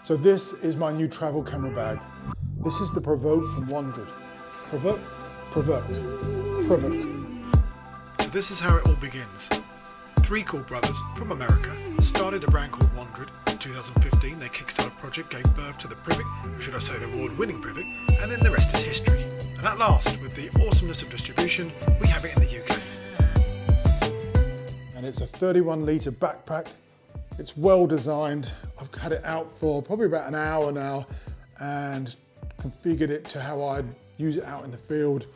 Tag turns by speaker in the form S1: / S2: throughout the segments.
S1: So this is my new travel camera bag. This is the Prvke from Wandrd. Prvke.
S2: So this is how it all begins. Three cool brothers from America started a brand called Wandrd. In 2015 their Kickstarter project gave birth to the Prvke, or should I say the award-winning Prvke, and then the rest is history. And at last, with the awesomeness of distribution, we have it in the UK.
S1: And it's a 31 litre backpack. It's well designed. I've had it out for probably about an hour now and configured it to how I'd use it out in the field.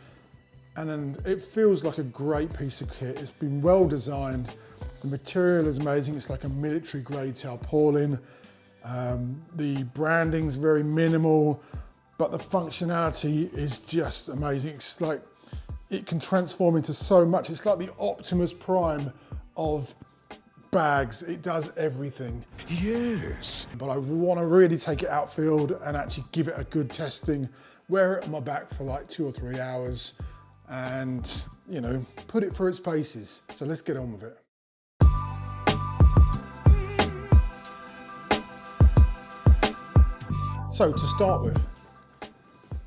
S1: And then it feels like a great piece of kit. It's been well designed. The material is amazing. It's like a military grade tarpaulin. The branding's very minimal, but the functionality is just amazing. It's like, it can transform into so much. It's like the Optimus Prime of bags. It does everything.
S2: Yes.
S1: But I want to really take it outfield and actually give it a good testing, wear it on my back for like 2 or 3 hours and, you know, put it through its paces. So let's get on with it. So to start with,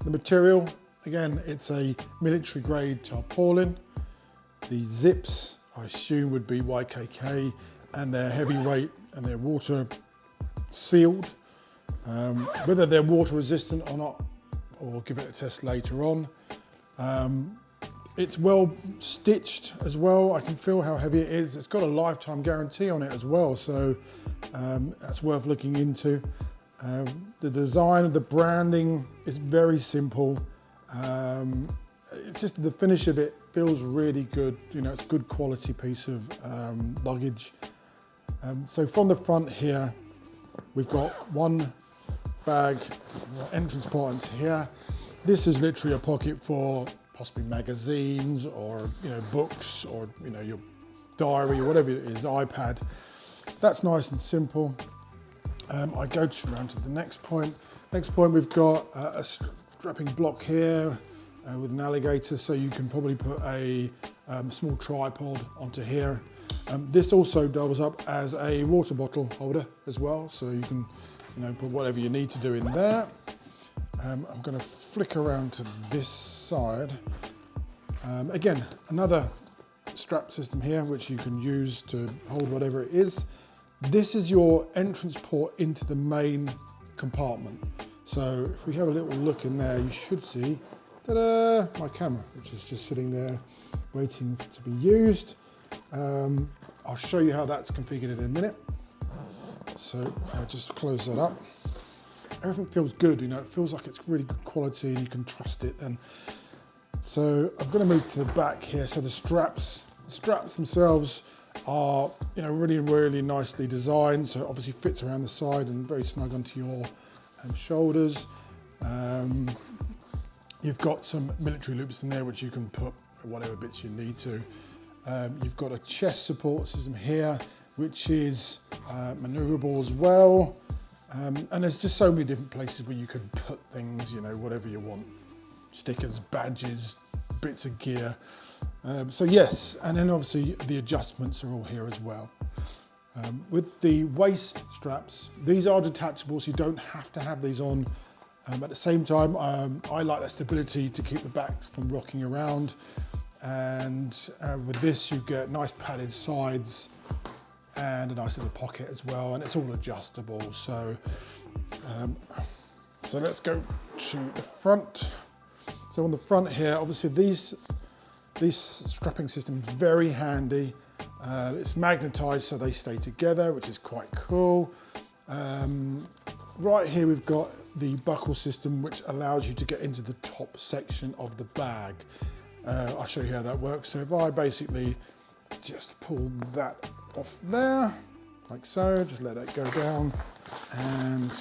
S1: the material, again, it's a military grade tarpaulin. The zips, I assume, would be YKK, and they're heavyweight and they're water sealed. Whether they're water resistant or not, I'll give it a test later on. It's well stitched as well. I can feel how heavy it is. It's got a lifetime guarantee on it as well, so that's worth looking into. The design of the branding is very simple. It's just the finish of it feels really good. You know, it's a good quality piece of luggage. So from the front here, we've got one bag, entrance part into here. This is literally a pocket for possibly magazines or, you know, books or, you know, your diary or whatever it is, iPad. That's nice and simple. I go around to the next point. Next point, we've got a strapping block here with an alligator, so you can probably put a small tripod onto here. This also doubles up as a water bottle holder as well, so you can, you know, put whatever you need to do in there. I'm going to flick around to this side. Again, another strap system here, which you can use to hold whatever it is. This is your entrance port into the main compartment. So if we have a little look in there, you should see, ta-da, my camera, which is just sitting there waiting to be used. I'll show you how that's configured in a minute. So if I just close that up, everything feels good, you know, it feels like it's really good quality and you can trust it. And so I'm going to move to the back here. So the straps themselves are, you know, really nicely designed. So it obviously fits around the side and very snug onto your shoulders. You've got some military loops in there which you can put whatever bits you need to. You've got a chest support system here, which is maneuverable as well. And there's just so many different places where you can put things, you know, whatever you want. Stickers, badges, bits of gear. So yes, and then obviously the adjustments are all here as well. With the waist straps, these are detachable, so you don't have to have these on. At the same time, I like that stability to keep the back from rocking around. And with this, you get nice padded sides and a nice little pocket as well, and it's all adjustable. So, so let's go to the front. So on the front here, obviously these strapping system is very handy. It's magnetized so they stay together, which is quite cool. Right here we've got the buckle system, which allows you to get into the top section of the bag. I'll show you how that works. So if I basically just pull that off there, like so, just let that go down, and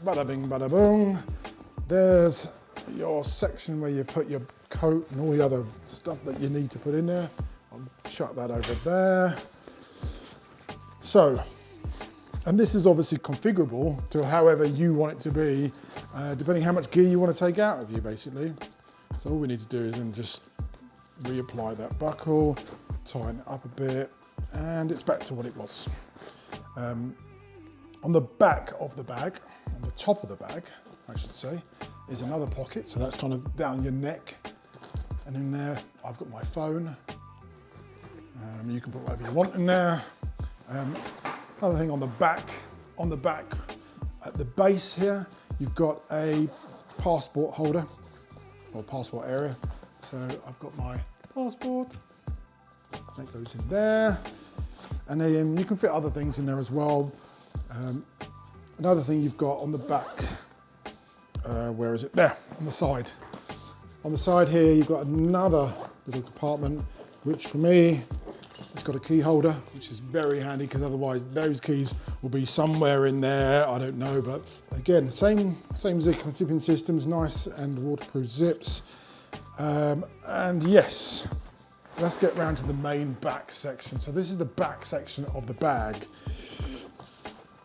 S1: bada bing, bada boom. There's your section where you put your coat and all the other stuff that you need to put in there. I'll shut that over there. So, and this is obviously configurable to however you want it to be, depending how much gear you want to take out of you, basically. So all we need to do is then just reapply that buckle, tighten it up a bit, and it's back to what it was. On the back of the bag, on the top of the bag, I should say, is another pocket. So that's kind of down your neck. And in there, I've got my phone. You can put whatever you want in there. Another thing on the back at the base here, you've got a passport holder or passport area. So I've got my passport, that goes in there. And then you can fit other things in there as well. Another thing you've got on the back, where is it? There, on the side. On the side here, you've got another little compartment, which for me, it's got a key holder, which is very handy because otherwise those keys will be somewhere in there. I don't know, but again, same zipping systems, nice and waterproof zips. And yes, let's get round to the main back section. So this is the back section of the bag.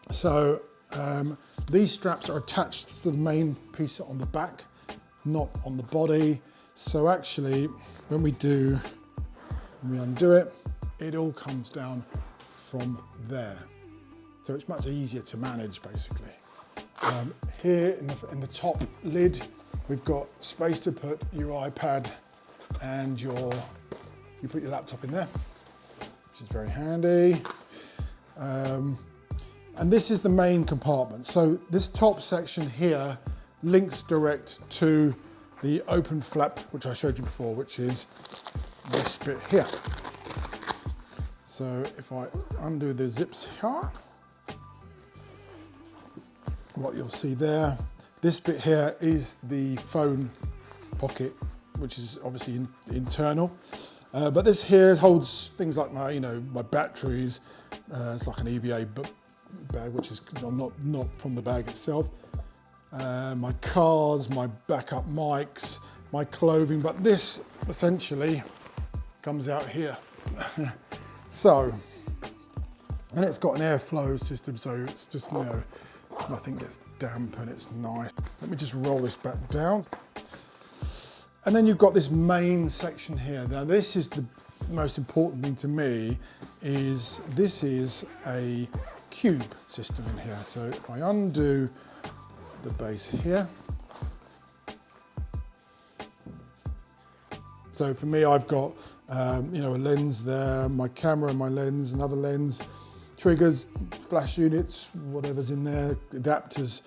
S1: So these straps are attached to the main piece on the back, not on the body. So actually, when we undo it, it all comes down from there. So it's much easier to manage, basically. Here in the top lid, we've got space to put your iPad and you put your laptop in there, which is very handy. And this is the main compartment. So this top section here links direct to the open flap, which I showed you before, which is this bit here. So if I undo the zips here, what you'll see there, this bit here is the phone pocket, which is obviously internal. But this here holds things like my batteries. It's like an EVA bag, which is not from the bag itself. My cards, my backup mics, my clothing, but this essentially comes out here. So, and it's got an airflow system, so it's just, nothing gets damp and it's nice. Let me just roll this back down. And then you've got this main section here. Now this is the most important thing to me, is this is a cube system in here. So if I undo the base here, so for me, I've got a lens there, my camera and my lens, another lens, triggers, flash units, whatever's in there, adapters.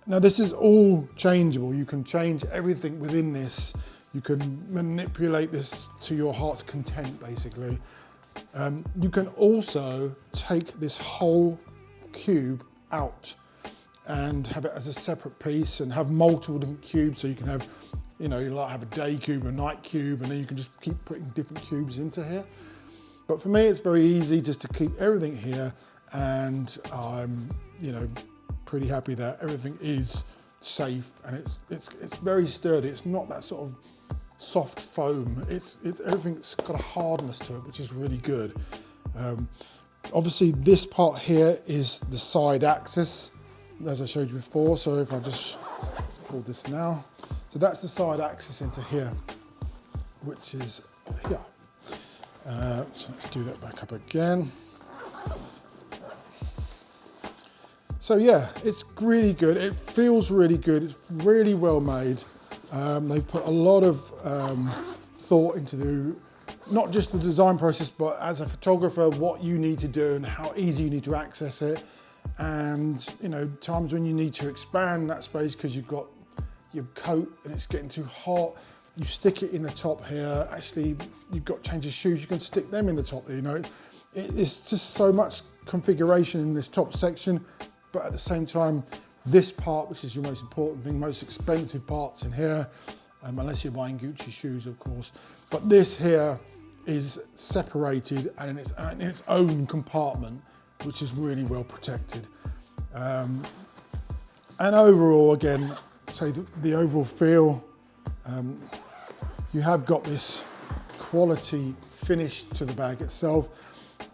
S1: Now this is all changeable. You can change everything within this. You can manipulate this to your heart's content, basically. You can also take this whole cube out and have it as a separate piece and have multiple different cubes. So you can have, you like have a day cube, a night cube, and then you can just keep putting different cubes into here. But for me, it's very easy just to keep everything here, and I'm, pretty happy that everything is safe and it's very sturdy. It's not that sort of soft foam. It's everything's got a hardness to it, which is really good. Obviously, this part here is the side axis, as I showed you before. So if I just pull this now, so that's the side axis into here, which is here. So let's do that back up again. So yeah, it's really good. It feels really good. It's really well made. They've put a lot of thought into not just the design process, but as a photographer, what you need to do and how easy you need to access it. And times when you need to expand that space because you've got your coat and it's getting too hot, you stick it in the top here. Actually, you've got to change your shoes, you can stick them in the top. It's just so much configuration in this top section, but at the same time, this part, which is your most important thing, most expensive parts in here, unless you're buying Gucci shoes, of course. But this here is separated and in its own compartment, which is really well protected. And overall, again, say the overall feel, you have got this quality finish to the bag itself,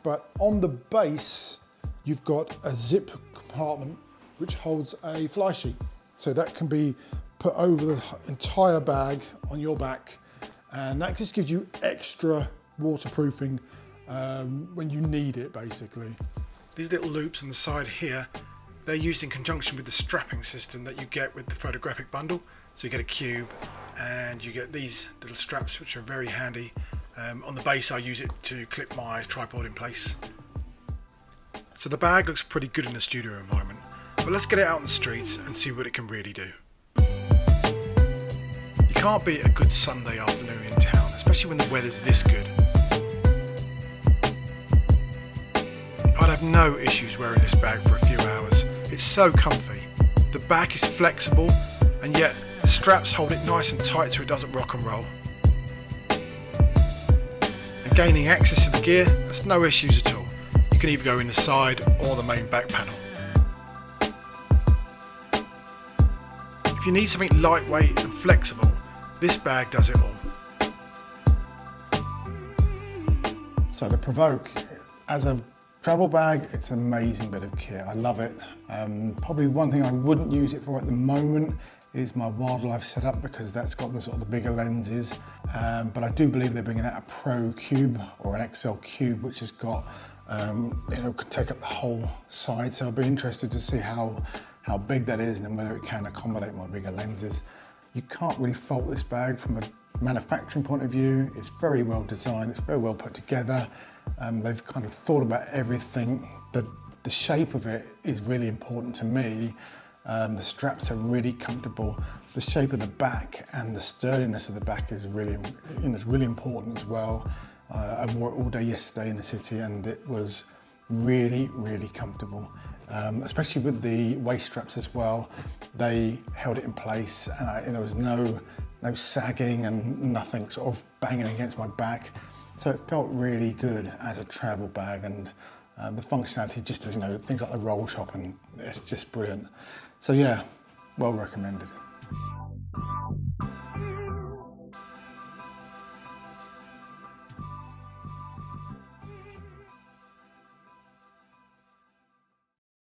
S1: but on the base, you've got a zip compartment which holds a fly sheet. So that can be put over the entire bag on your back, and that just gives you extra waterproofing when you need it, basically.
S2: These little loops on the side here They're used in conjunction with the strapping system that you get with the photographic bundle. So you get a cube and you get these little straps which are very handy. On the base I use it to clip my tripod in place. So the bag looks pretty good in a studio environment, but let's get it out on the streets and see what it can really do. You can't beat a good Sunday afternoon in town, especially when the weather's this good. I'd have no issues wearing this bag for a few hours. It's so comfy. The back is flexible and yet the straps hold it nice and tight so it doesn't rock and roll. And gaining access to the gear, that's no issues at all. You can either go in the side or the main back panel. If you need something lightweight and flexible, this bag does it all.
S1: So the Prvke, as a travel bag, it's an amazing bit of kit. I love it. Probably one thing I wouldn't use it for at the moment is my wildlife setup, because that's got the sort of the bigger lenses. But I do believe they're bringing out a Pro Cube or an XL Cube, which has got, can take up the whole side. So I'll be interested to see how big that is and whether it can accommodate my bigger lenses. You can't really fault this bag from a manufacturing point of view. It's very well designed, it's very well put together. They've kind of thought about everything. The shape of it is really important to me. The straps are really comfortable. The shape of the back and the sturdiness of the back is really, it's really important as well. I wore it all day yesterday in the city and it was really, really comfortable. Especially with the waist straps as well. They held it in place and there was no sagging and nothing sort of banging against my back. So it felt really good as a travel bag, and the functionality just as, things like the roll shop, and it's just brilliant. So yeah, well recommended.